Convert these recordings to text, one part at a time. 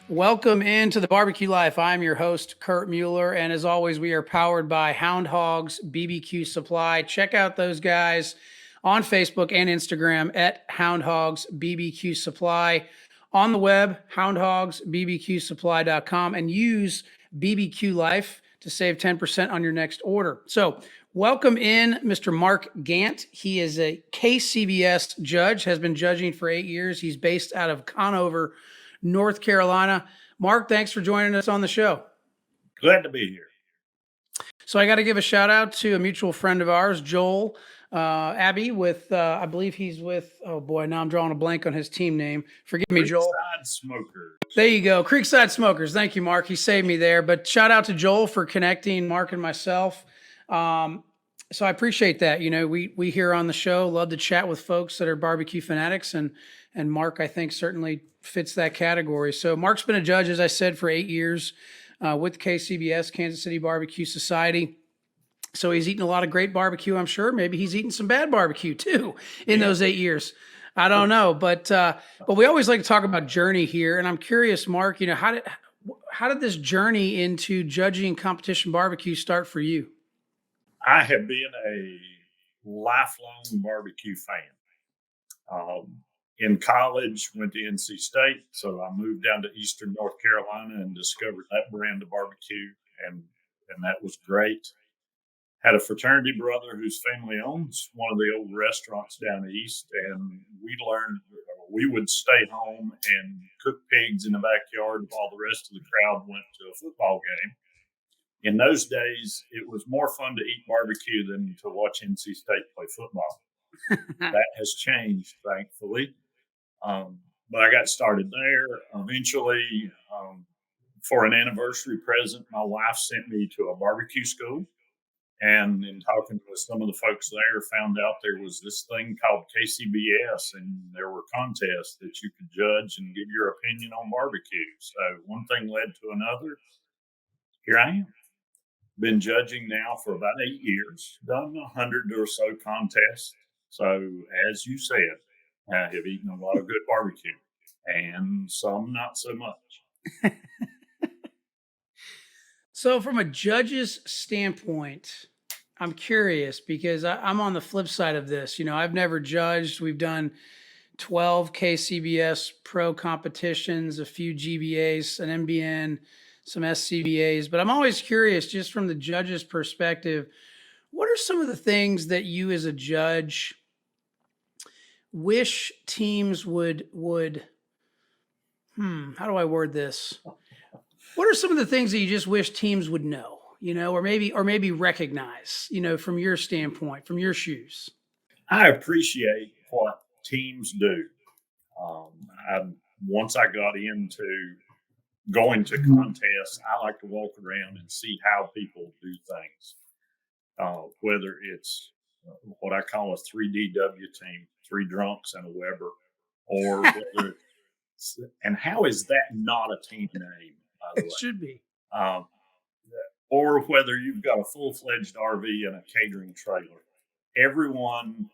Welcome into the Barbecue Life. I'm your host, Kurt Mueller. And as always, we are powered by Hound Hogs BBQ Supply. Check out those guys on Facebook and Instagram at Hound Hogs BBQ Supply. On the web, houndhogsbbqsupply.com, and use BBQ Life to save 10% on your next order. So, welcome in Mr. Mark Gantt. He is a KCBS judge, has been judging for 8 years. He's based out of Conover, North Carolina. Mark, thanks for joining us on the show. Glad to be here. So I got to give a shout out to a mutual friend of ours, Joel Abbey, with I believe he's with. Oh boy, now I'm drawing a blank on his team name. Forgive me, Joel. Creekside Smokers. There you go, Creekside Smokers. Thank you, Mark. He saved me there. But shout out to Joel for connecting Mark and myself. So I appreciate that. You know, we here on the show love to chat with folks that are barbecue fanatics, and Mark, I think, certainly fits that category. So Mark's been a judge, as I said, for 8 years with KCBS, Kansas City Barbecue Society. So he's eaten a lot of great barbecue, I'm sure. Maybe he's eaten some bad barbecue too in those 8 years. I don't know, but we always like to talk about journey here, and I'm curious, Mark. You know, how did this journey into judging competition barbecue start for you? I have been a lifelong barbecue fan. In college, went to NC State, so I moved down to Eastern North Carolina and discovered that brand of barbecue, and that was great. Had a fraternity brother whose family owns one of the old restaurants down east, and we would stay home and cook pigs in the backyard while the rest of the crowd went to a football game. In those days, it was more fun to eat barbecue than to watch NC State play football. That has changed, thankfully. But I got started there. Eventually, for an anniversary present, my wife sent me to a barbecue school. And in talking with some of the folks there, found out there was this thing called KCBS, and there were contests that you could judge and give your opinion on barbecue. So one thing led to another. Here I am. Been judging now for about 8 years, done 100 or so contests. So, as you said, I have eaten a lot of good barbecue and some not so much. So, from a judge's standpoint, I'm curious because I'm on the flip side of this. You know, I've never judged. We've done 12 KCBS pro competitions, a few GBAs, an MBN, some SCBAs, but I'm always curious, just from the judge's perspective, what are some of the things that you as a judge wish teams would how do I word this? What are some of the things that you just wish teams would know, you know, or maybe recognize, you know, from your standpoint, from your shoes? I appreciate what teams do. Once I got into going to contests, I like to walk around and see how people do things. Whether it's what I call a 3DW team, 3 drunks and a Weber, or whether and how is that not a team name, by the way? It should be. Or whether you've got a full-fledged RV and a catering trailer. Everyone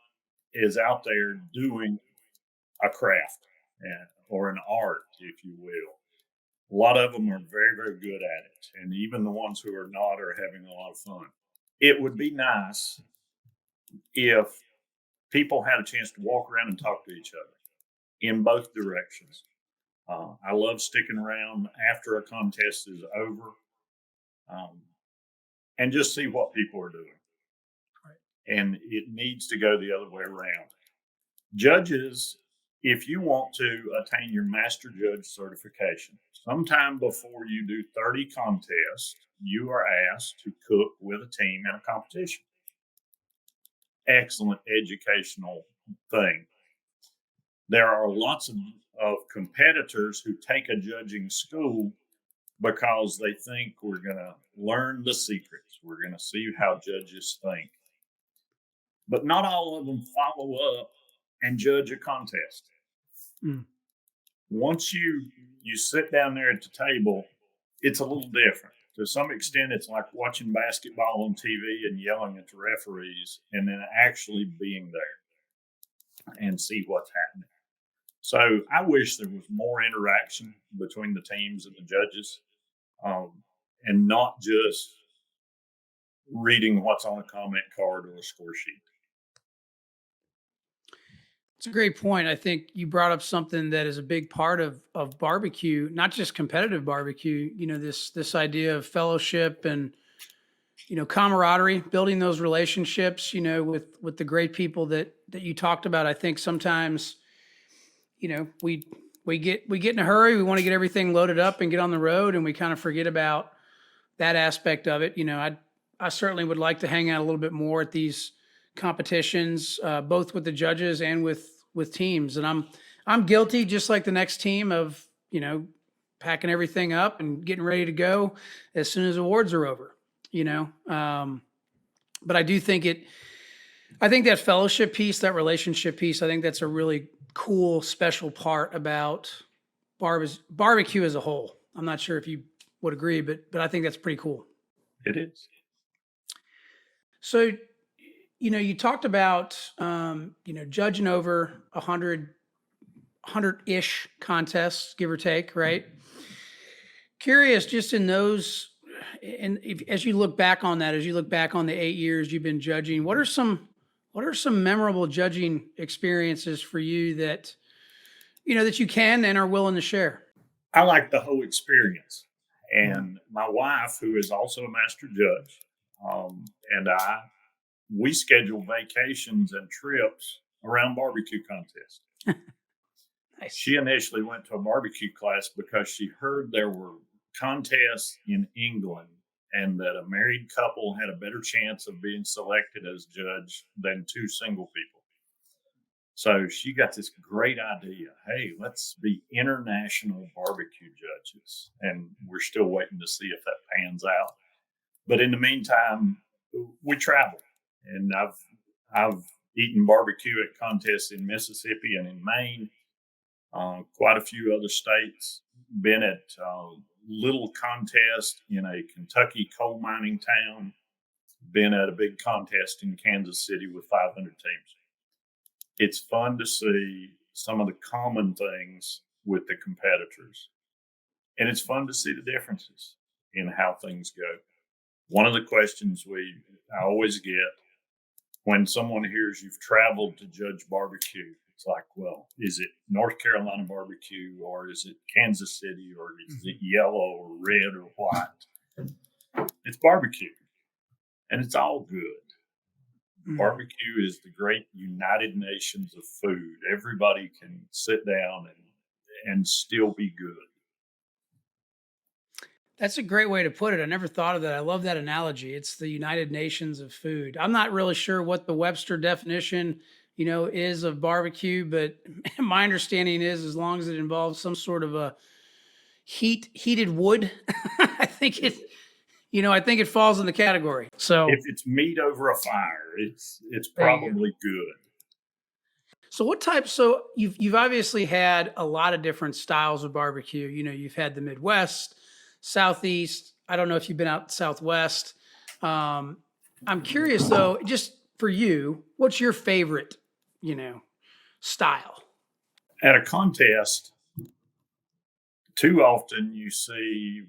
is out there doing a craft or an art, if you will. A lot of them are very, very good at it. And even the ones who are not are having a lot of fun. It would be nice if people had a chance to walk around and talk to each other in both directions. I love sticking around after a contest is over and just see what people are doing. Right. And it needs to go the other way around. Judges, if you want to attain your master judge certification, sometime before you do 30 contests, you are asked to cook with a team in a competition. Excellent educational thing. There are lots of competitors who take a judging school because they think we're going to learn the secrets. We're going to see how judges think. But not all of them follow up and judge a contest. Once you sit down there at the table, it's a little different. To some extent, it's like watching basketball on TV and yelling at the referees and then actually being there and see what's happening. So I wish there was more interaction between the teams and the judges, and not just reading what's on a comment card or a score sheet. It's a great point. I think you brought up something that is a big part of barbecue, not just competitive barbecue. This idea of fellowship and camaraderie, building those relationships. With the great people that you talked about. I think sometimes we get in a hurry. We want to get everything loaded up and get on the road, and we kind of forget about that aspect of it. I certainly would like to hang out a little bit more at these competitions, both with the judges and with teams. And I'm guilty, just like the next team, of packing everything up and getting ready to go as soon as awards are over. But I do think it. I think that fellowship piece, that relationship piece, I think that's a really cool, special part about barbecue as a whole. I'm not sure if you would agree, but I think that's pretty cool. It is. So, you talked about judging over 100-ish contests, give or take, right? Curious, just in those, and as you look back on that, as you look back on the 8 years you've been judging, what are some memorable judging experiences for you that you can and are willing to share? I like the whole experience. And my wife, who is also a master judge, and we schedule vacations and trips around barbecue contests. Nice. She initially went to a barbecue class because she heard there were contests in England and that a married couple had a better chance of being selected as judge than two single people. So she got this great idea. Hey, let's be international barbecue judges. And we're still waiting to see if that pans out. But in the meantime, we travel. And I've eaten barbecue at contests in Mississippi and in Maine, quite a few other states. Been at little contest in a Kentucky coal mining town. Been at a big contest in Kansas City with 500 teams. It's fun to see some of the common things with the competitors. And it's fun to see the differences in how things go. One of the questions I always get when someone hears you've traveled to judge barbecue, it's like, well, is it North Carolina barbecue, or is it Kansas City, or is it yellow or red or white? It's barbecue, and it's all good. Barbecue is the great United Nations of food. Everybody can sit down and still be good. That's a great way to put it. I never thought of that. I love that analogy. It's the United Nations of food. I'm not really sure what the Webster definition, is of barbecue, but my understanding is as long as it involves some sort of a heated wood, I think it falls in the category. So If it's meat over a fire, it's there you go. probably good. So you've obviously had a lot of different styles of barbecue. You've had the Midwest, Southeast. I don't know if you've been out Southwest. I'm curious though, just for you, what's your favorite, style? At a contest, too often you see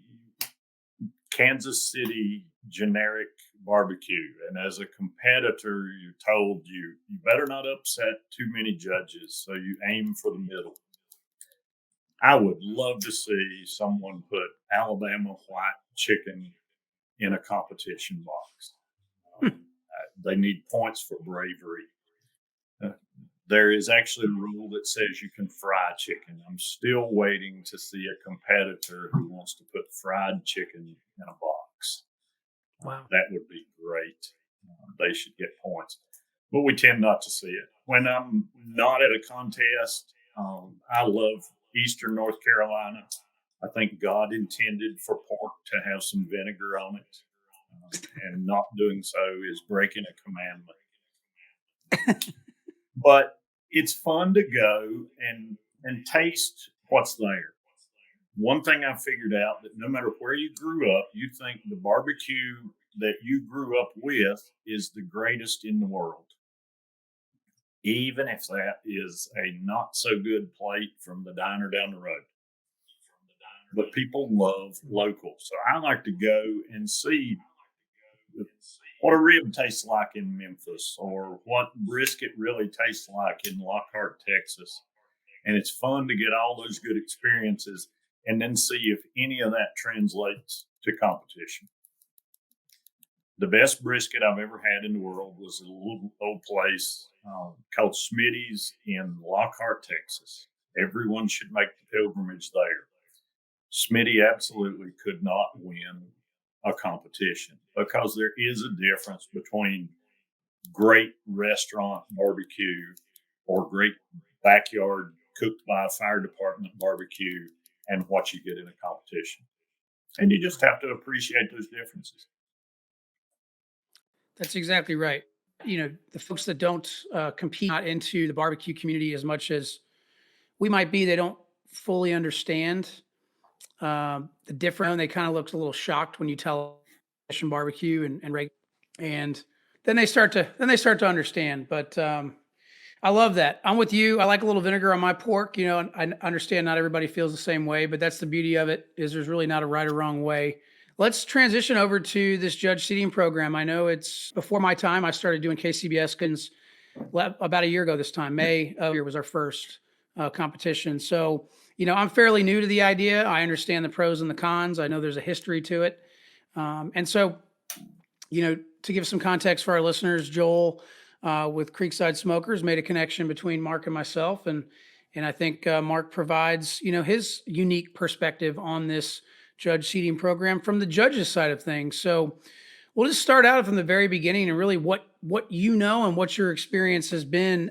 Kansas City generic barbecue. And as a competitor, you're told you better not upset too many judges. So you aim for the middle. I would love to see someone put Alabama white chicken in a competition box. They need points for bravery. There is actually a rule that says you can fry chicken. I'm still waiting to see a competitor who wants to put fried chicken in a box. Wow. That would be great. They should get points. But we tend not to see it. When I'm not at a contest, I love Eastern North Carolina. I think God intended for pork to have some vinegar on it. And not doing so is breaking a commandment. But it's fun to go and taste what's there. One thing I figured out that no matter where you grew up, you think the barbecue that you grew up with is the greatest in the world. even if that is a not so good plate from the diner down the road. But people love local. So I like to go and see what a rib tastes like in Memphis or what brisket really tastes like in Lockhart, Texas. And it's fun to get all those good experiences and then see if any of that translates to competition. The best brisket I've ever had in the world was a little old place called Smitty's in Lockhart, Texas. Everyone should make the pilgrimage there. Smitty absolutely could not win a competition because there is a difference between great restaurant barbecue or great backyard cooked by a fire department barbecue and what you get in a competition. And you just have to appreciate those differences. That's exactly right. The folks that don't compete not into the barbecue community as much as we might be, they don't fully understand the difference. They kind of look a little shocked when you tell them barbecue and then they start to understand. But I love that. I'm with you. I like a little vinegar on my pork. And I understand not everybody feels the same way, but that's the beauty of it. Is there's really not a right or wrong way. Let's transition over to this judge seating program. I know it's before my time. I started doing KCBS about a year ago this time. May of year was our first competition. So, I'm fairly new to the idea. I understand the pros and the cons. I know there's a history to it. And so, to give some context for our listeners, Joel with Creekside Smokers made a connection between Mark and myself. And I think Mark provides, his unique perspective on this judge seating program from the judge's side of things. So we'll just start out from the very beginning and really what and what your experience has been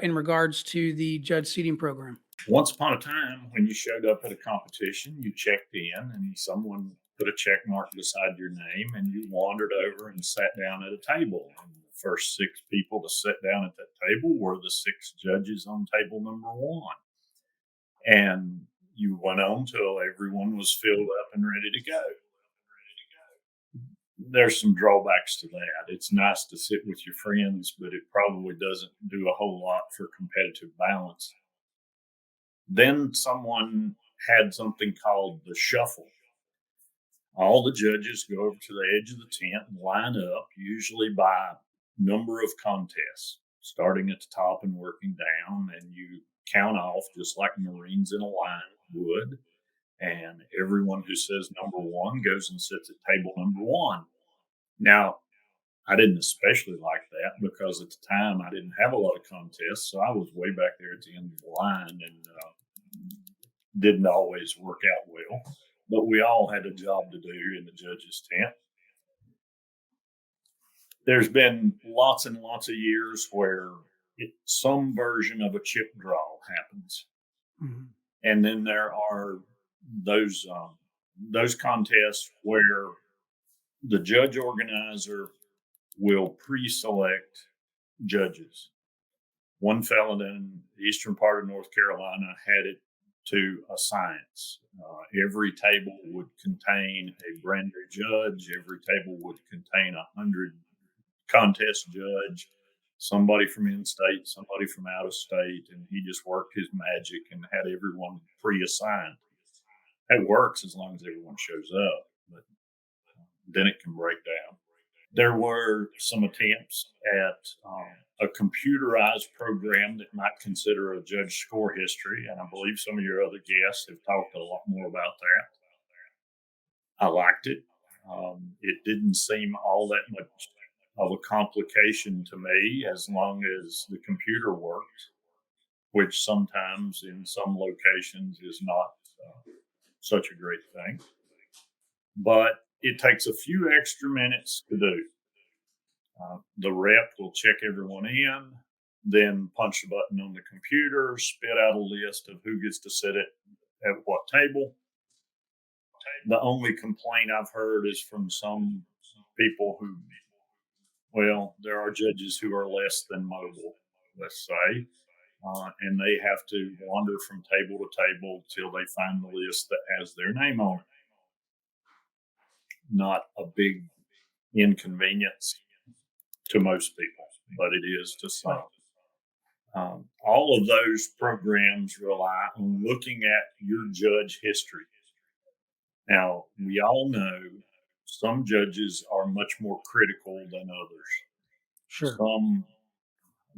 in regards to the judge seating program. Once upon a time, when you showed up at a competition, you checked in and someone put a check mark beside your name and you wandered over and sat down at a table. And the first 6 people to sit down at that table were the 6 judges on table number 1. And you went on till everyone was filled up and ready to go. There's some drawbacks to that. It's nice to sit with your friends, but it probably doesn't do a whole lot for competitive balance. Then someone had something called the shuffle. All the judges go over to the edge of the tent and line up, usually by number of contests, starting at the top and working down. And you count off just like Marines in a line would. And everyone who says number 1 goes and sits at table number 1. Now, I didn't especially like that because at the time I didn't have a lot of contests. So I was way back there at the end of the line and didn't always work out well. But we all had a job to do in the judges' tent. There's been lots and lots of years where some version of a chip draw happens. Mm-hmm. And then there are those contests where the judge organizer will pre-select judges. One fellow in the eastern part of North Carolina had it to a science. Every table would contain a brand new judge. Every table would contain 100 contest judge, somebody from in-state, somebody from out of state, and he just worked his magic and had everyone pre-assigned. It works as long as everyone shows up, but then it can break down. There were some attempts at a computerized program that might consider a judge score history, and I believe some of your other guests have talked a lot more about that. I liked it. It didn't seem all that much of a complication to me as long as the computer worked, which sometimes in some locations is not such a great thing. But it takes a few extra minutes to do. The rep will check everyone in, then punch the button on the computer, spit out a list of who gets to sit at what table. The only complaint I've heard is from some people who, there are judges who are less than mobile, let's say, and they have to wander from table to table till they find the list that has their name on it. Not a big inconvenience to most people, but it is to some. All of those programs rely on looking at your judge history. Now, we all know some judges are much more critical than others. Sure. Some,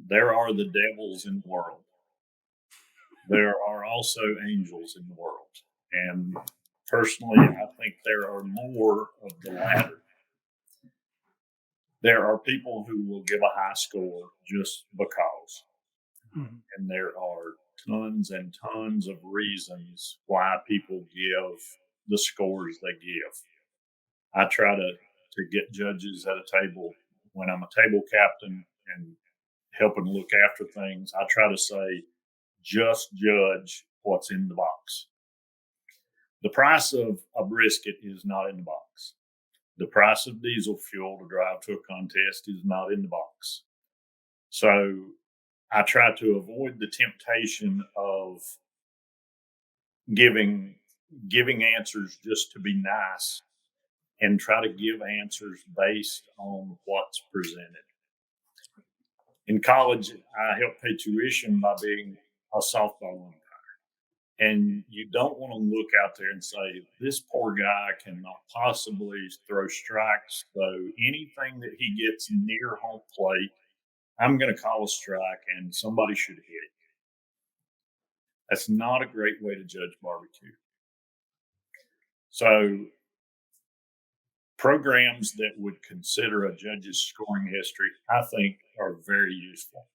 there are the devils in the world. There are also angels in the world. And personally, I think there are more of the latter. There are people who will give a high score just because. Mhm. And there are tons and tons of reasons why people give the scores they give. I try to get judges at a table when I'm a table captain and helping look after things. I try to say, just judge what's in the box. The price of a brisket is not in the box. The price of diesel fuel to drive to a contest is not in the box. So I try to avoid the temptation of giving giving answers just to be nice and try to give answers based on what's presented. In college, I helped pay tuition by being a softball umpire. And you don't want to look out there and say, this poor guy cannot possibly throw strikes. So anything that he gets near home plate, I'm going to call a strike and somebody should hit it. That's not a great way to judge barbecue. So programs that would consider a judge's scoring history, I think, are very useful.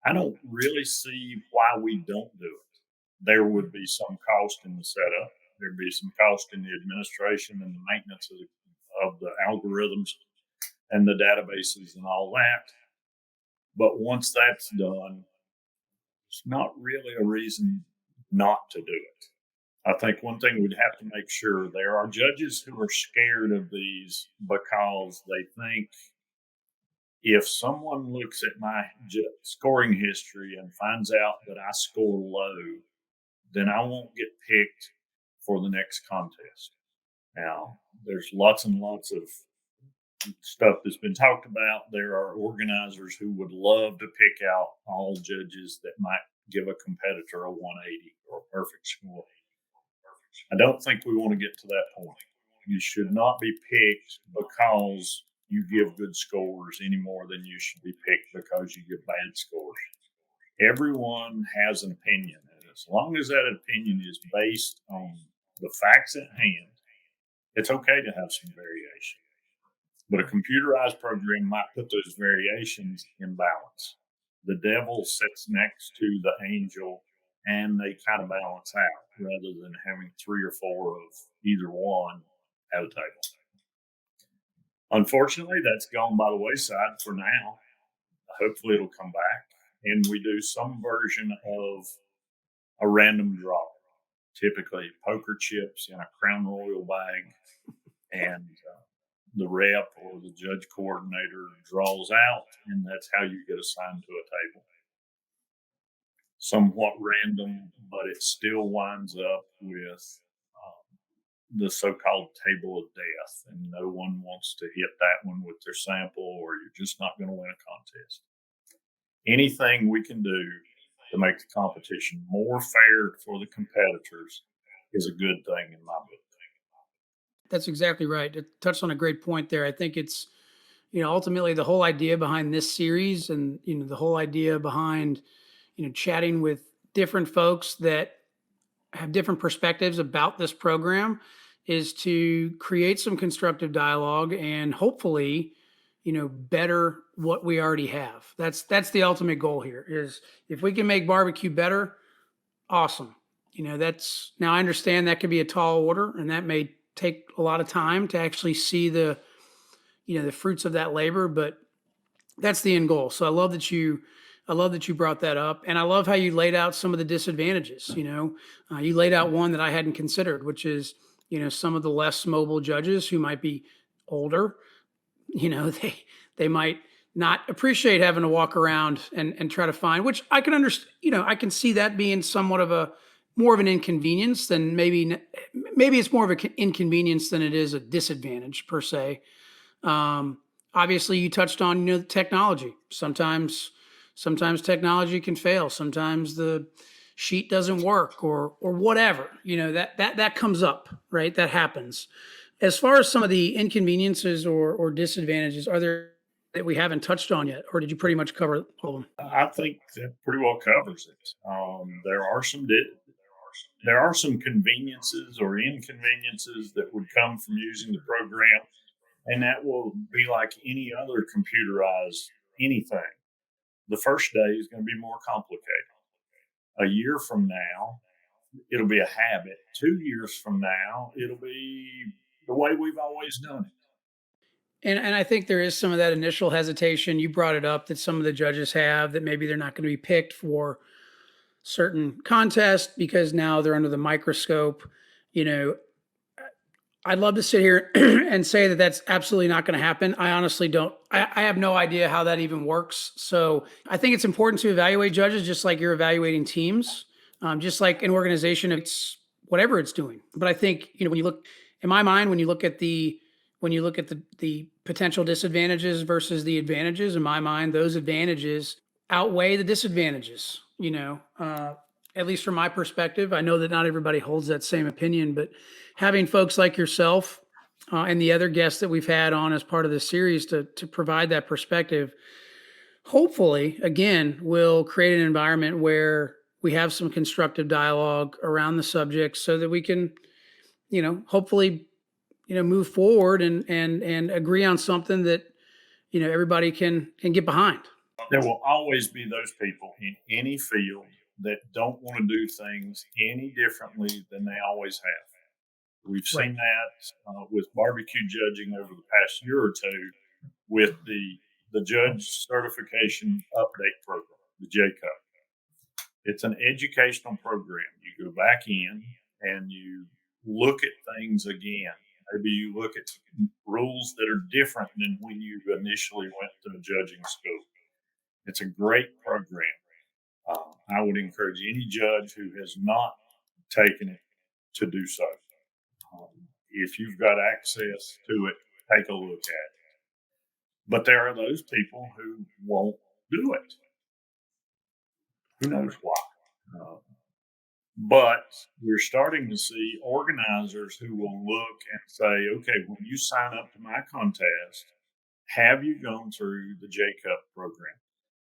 I don't really see why we don't do it. There would be some cost in the setup, there'd be some cost in the administration and the maintenance of the algorithms and the databases and all that. But once that's done, it's not really a reason not to do it. I think one thing we'd have to make sure there are judges who are scared of these because they think if someone looks at my scoring history and finds out that I score low, then I won't get picked for the next contest. Now, there's lots and lots of stuff that's been talked about. There are organizers who would love to pick out all judges that might give a competitor a 180 or a perfect score. I don't think we want to get to that point. You should not be picked because you give good scores any more than you should be picked because you give bad scores. Everyone has an opinion, and as long as that opinion is based on the facts at hand, it's okay to have some variation. But a computerized program might put those variations in balance. The devil sits next to the angel and they kind of balance out rather than having three or four of either one at a table. Unfortunately, that's gone by the wayside for now. Hopefully, it'll come back and we do some version of a random draw, typically poker chips in a Crown Royal bag, and the rep or the judge coordinator draws out, and that's how you get assigned to a table. Somewhat random, but it still winds up with the so-called table of death, and no one wants to hit that one with their sample, or you're just not going to win a contest. Anything we can do to make the competition more fair for the competitors is a good thing in my book. That's exactly right. It touched on a great point there. I think it's, ultimately the whole idea behind this series and, the whole idea behind, chatting with different folks that have different perspectives about this program is to create some constructive dialogue and hopefully, better what we already have. That's the ultimate goal here is if we can make barbecue better, awesome. That's now I understand that could be a tall order and that may take a lot of time to actually see the fruits of that labor, but that's the end goal. So I love that you brought that up, and I love how you laid out some of the disadvantages. You laid out one that I hadn't considered, which is some of the less mobile judges who might be older. They might not appreciate having to walk around and try to find, which I can understand. I can see that being somewhat of a more of an inconvenience than maybe it's more of an inconvenience than it is a disadvantage per se. Obviously, you touched on technology. Sometimes Sometimes technology can fail. Sometimes the sheet doesn't work or whatever. That comes up, right? That happens. As far as some of the inconveniences or disadvantages, are there that we haven't touched on yet, or did you pretty much cover all of them? I think that pretty well covers it. There are some conveniences or inconveniences that would come from using the program, and that will be like any other computerized anything. The first day is going to be more complicated. A year from now, it'll be a habit. 2 years from now, it'll be the way we've always done it. And I think there is some of that initial hesitation. You brought it up that some of the judges have that maybe they're not going to be picked for certain contests because now they're under the microscope. You know, I'd love to sit here and say that that's absolutely not going to happen. I honestly don't. I have no idea how that even works. So I think it's important to evaluate judges just like you're evaluating teams, just like an organization, it's whatever it's doing. But I think when you look, in my mind, when you look at the potential disadvantages versus the advantages, in my mind, those advantages outweigh the disadvantages. At least from my perspective, I know that not everybody holds that same opinion, but having folks like yourself and the other guests that we've had on as part of this series to provide that perspective, hopefully, again, will create an environment where we have some constructive dialogue around the subject so that we can, hopefully, move forward and agree on something that, everybody can get behind. There will always be those people in any field that don't want to do things any differently than they always have. We've Right. seen that with barbecue judging over the past year or two with the judge certification update program, the JCUP. It's an educational program. You go back in and you look at things again. Maybe you look at rules that are different than when you initially went to the judging school. It's a great program. I would encourage any judge who has not taken it to do so. If you've got access to it, take a look at it. But there are those people who won't do it. Who knows why? Uh, but we're starting to see organizers who will look and say, okay, when you sign up to my contest, have you gone through the JCUP program?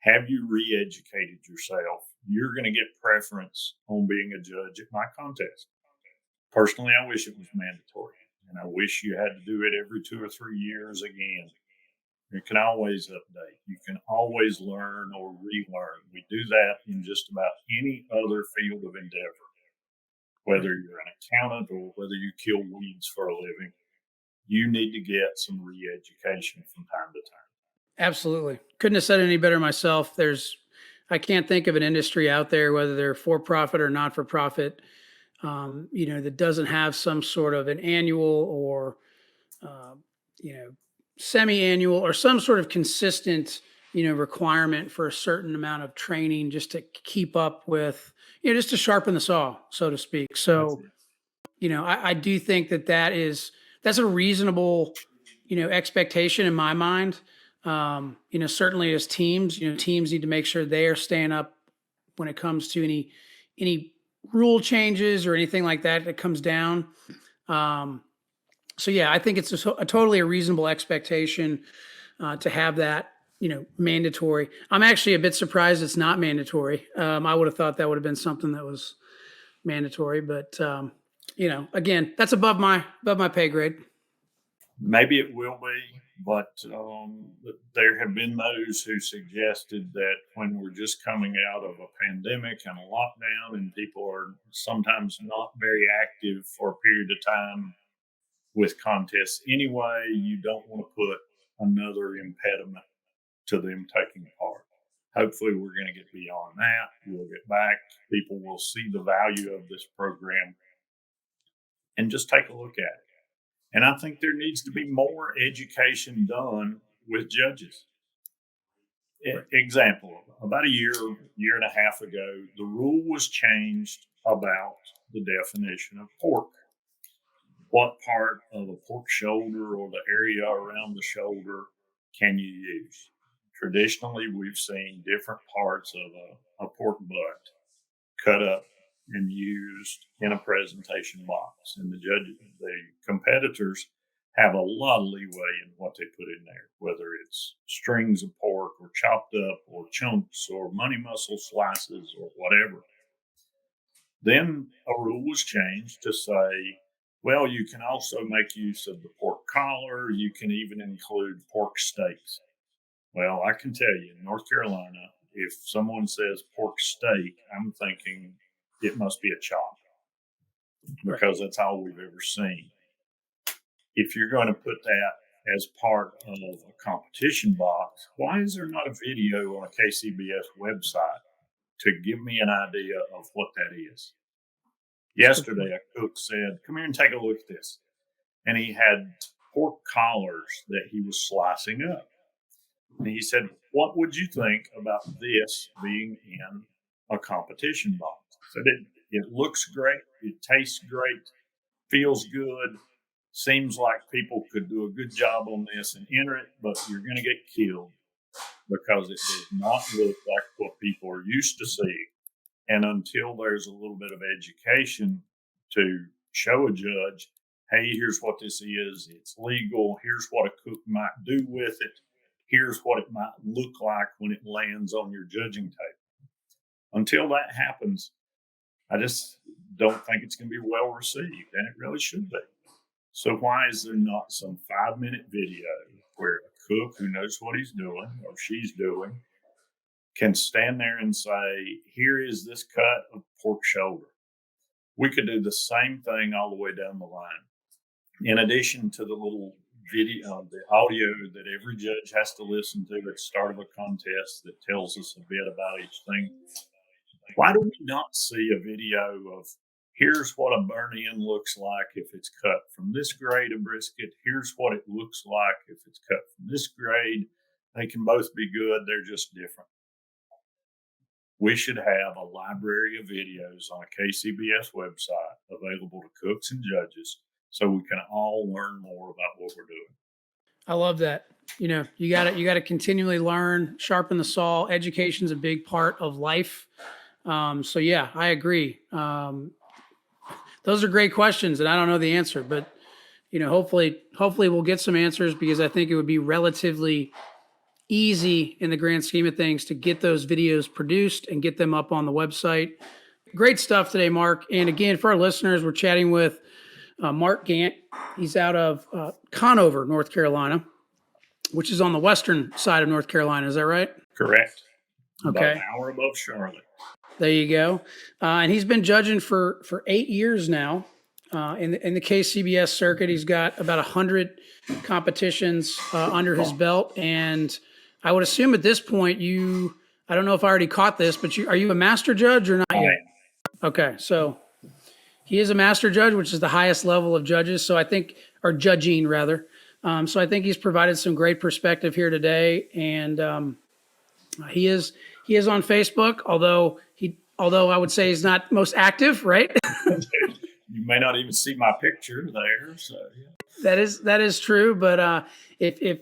Have you re educated yourself? You're going to get preference on being a judge at my contest. Personally, I wish it was mandatory, and I wish you had to do it every 2 or 3 years again. You can always update. You can always learn or relearn. We do that in just about any other field of endeavor. Whether you're an accountant or whether you kill weeds for a living, you need to get some re education from time to time. Absolutely. Couldn't have said it any better myself. I can't think of an industry out there, whether they're for profit or not for profit, that doesn't have some sort of an annual or, uh, you know, semi-annual or some sort of consistent, requirement for a certain amount of training just to keep up with, just to sharpen the saw, so to speak. That's So, it. I do think that's a reasonable, expectation in my mind. Certainly as teams, teams need to make sure they are staying up when it comes to any rule changes or anything like that that comes down. Um, so yeah, I think it's a totally a reasonable expectation to have that, mandatory. I'm actually a bit surprised it's not mandatory. I would have thought that would have been something that was mandatory, but again, that's above my pay grade. Maybe it will be, but there have been those who suggested that when we're just coming out of a pandemic and a lockdown, and people are sometimes not very active for a period of time with contests anyway, you don't want to put another impediment to them taking part. Hopefully, we're going to get beyond that. We'll get back. People will see the value of this program and just take a look at it. And I think there needs to be more education done with judges. Right. Example, about a year and a half ago, the rule was changed about the definition of pork. What part of a pork shoulder or the area around the shoulder can you use? traditionally we've seen different parts of a pork butt cut up and used in a presentation box. And the competitors have a lot of leeway in what they put in there, whether it's strings of pork or chopped up or chunks or money muscle slices or whatever. Then a rule was changed to say, well, you can also make use of the pork collar. You can even include pork steaks. Well, I can tell you in North Carolina, if someone says pork steak, I'm thinking it must be a chop because that's all we've ever seen. If you're going to put that as part of a competition box, why is there not a video on a KCBS website to give me an idea of what that is? Yesterday, a cook said, "Come here and take a look at this." And he had pork collars that he was slicing up. And he said, "What would you think about this being in a competition box?" I said, it looks great. It tastes great. Feels good. Seems like people could do a good job on this and enter it, but you're going to get killed because it does not look like what people are used to seeing. And until there's a little bit of education to show a judge, hey, here's what this is, it's legal, here's what a cook might do with it, here's what it might look like when it lands on your judging table. Until that happens, I just don't think it's going to be well received, and it really should be. So why is there not some 5-minute video where a cook who knows what he's doing or she's doing can stand there and say, here is this cut of pork shoulder? We could do the same thing all the way down the line. In addition to the little video, the audio that every judge has to listen to at the start of a contest that tells us a bit about each thing, why do we not see a video of here's what a burn-in looks like if it's cut from this grade of brisket, here's what it looks like if it's cut from this grade. They can both be good, they're just different. We should have a library of videos on a KCBS website available to cooks and judges so we can all learn more about what we're doing. I love that. You know, you gotta continually learn, sharpen the saw. Education's a big part of life. So yeah, I agree. Those are great questions, and I don't know the answer, but you know, hopefully we'll get some answers because I think it would be relatively easy in the grand scheme of things to get those videos produced and get them up on the website. Great stuff today, Mark. And again, for our listeners, we're chatting with Mark Gantt. He's out of Conover, North Carolina, which is on the western side of North Carolina. Is that right? Correct. Okay. About an hour above Charlotte. There you go. And he's been judging for 8 years now in the KCBS circuit. He's got about 100 competitions under his belt. And I would assume at this point I don't know if I already caught this, but are you a master judge or not yet? Okay, so he is a master judge, which is the highest level of judges. So I think, or judging rather. So I think he's provided some great perspective here today. And he is on Facebook, although I would say he's not most active, right? You may not even see my picture there. So yeah. That is true. But if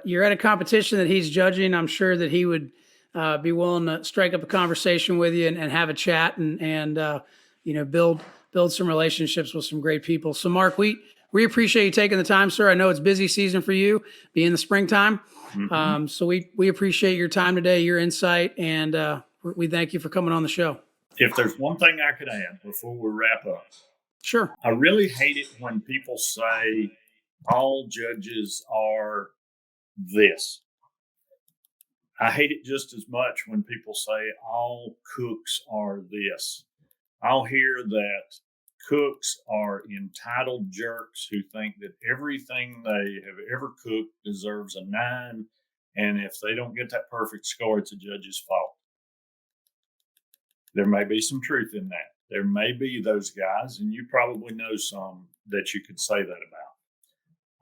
you're at a competition that he's judging, I'm sure that he would be willing to strike up a conversation with you and have a chat and you know, build some relationships with some great people. So Mark, we appreciate you taking the time, sir. I know it's busy season for you, being the springtime. Mm-hmm. So we appreciate your time today, your insight, and we thank you for coming on the show. If there's one thing I could add before we wrap up. Sure. I really hate it when people say all judges are this. I hate it just as much when people say all cooks are this. I'll hear that cooks are entitled jerks who think that everything they have ever cooked deserves a 9. And if they don't get that perfect score, it's a judge's fault. There may be some truth in that. There may be those guys, and you probably know some that you could say that about.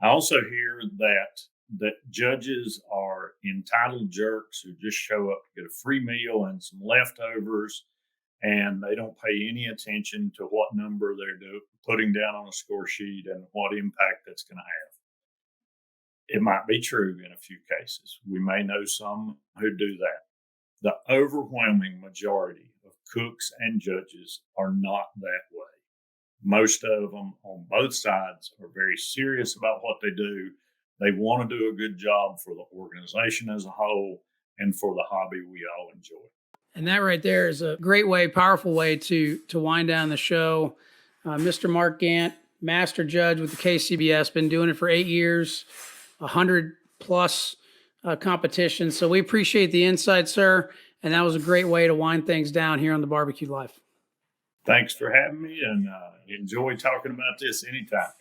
I also hear that judges are entitled jerks who just show up to get a free meal and some leftovers, and they don't pay any attention to what number they're putting down on a score sheet and what impact that's going to have. It might be true in a few cases. We may know some who do that. The overwhelming majority of cooks and judges are not that way. Most of them on both sides are very serious about what they do. They want to do a good job for the organization as a whole and for the hobby we all enjoy. And that right there is a great way, powerful way to wind down the show. Mr. Mark Gantt, master judge with the KCBS, been doing it for 8 years, 100 plus competitions. So we appreciate the insight, sir. And that was a great way to wind things down here on the Barbecue Life. Thanks for having me, and enjoy talking about this anytime.